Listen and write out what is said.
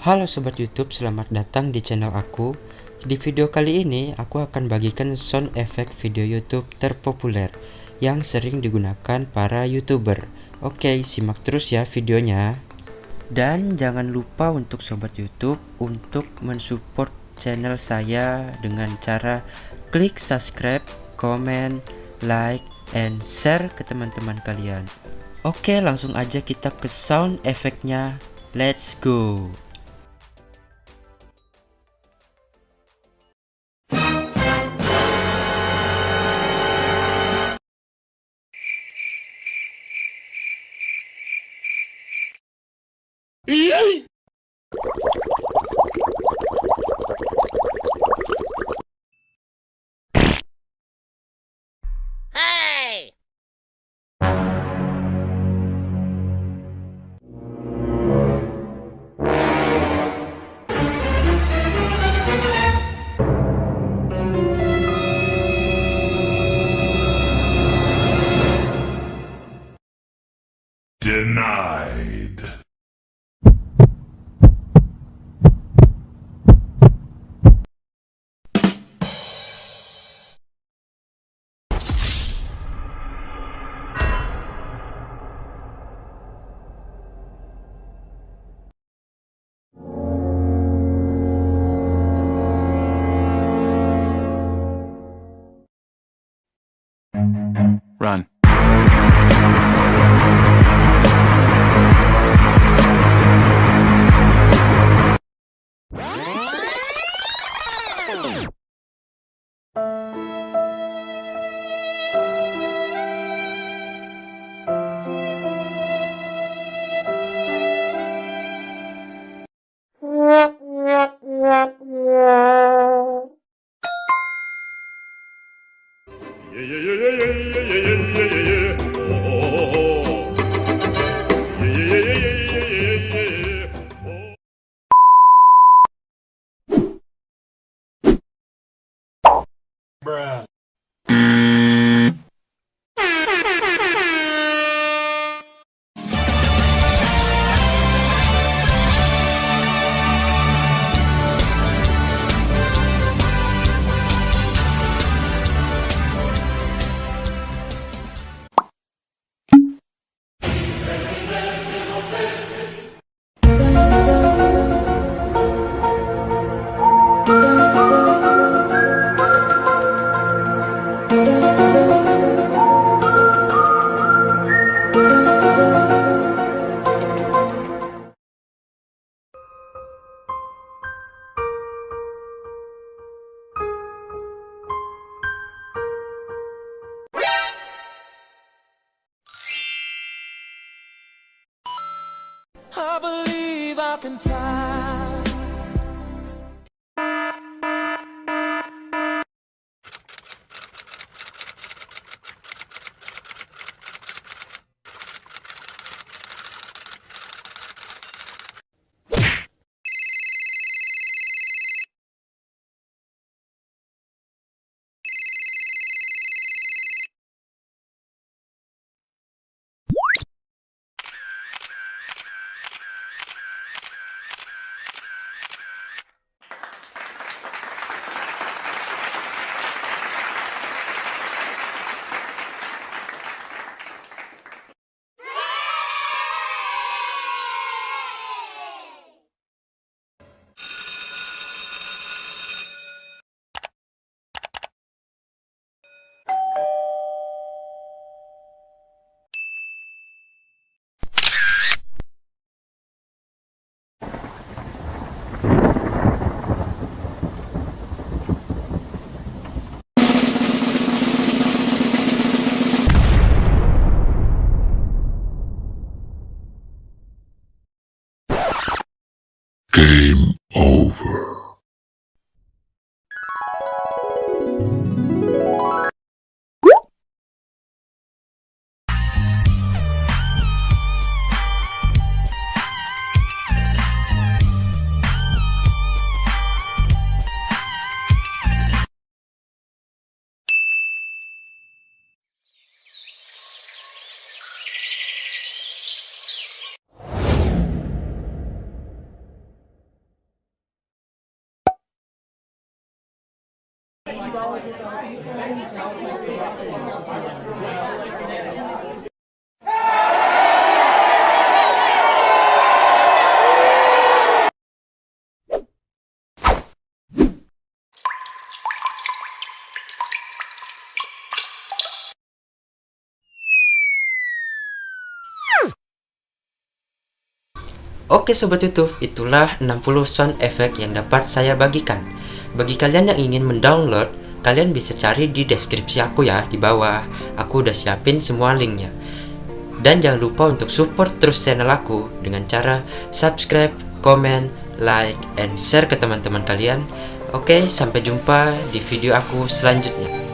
Halo Sobat YouTube, selamat datang di channel aku. Di video kali ini, aku akan bagikan sound effect video YouTube terpopuler yang sering digunakan para YouTuber. Oke, simak terus ya videonya. Dan jangan lupa untuk Sobat YouTube untuk mensupport channel saya dengan cara klik subscribe, comment, like, and share ke teman-teman kalian. Oke, langsung aja kita ke sound efeknya. Let's go. Denied. Run. Bruh. I believe I can fly. Game over. Oke sobat YouTube, itulah 60 sound effect yang dapat saya bagikan. Bagi kalian yang ingin mendownload, kalian bisa cari di deskripsi aku ya, di bawah. Aku udah siapin semua linknya. Dan jangan lupa untuk support terus channel aku dengan cara subscribe, comment, like, and share ke teman-teman kalian. Oke, sampai jumpa di video aku selanjutnya.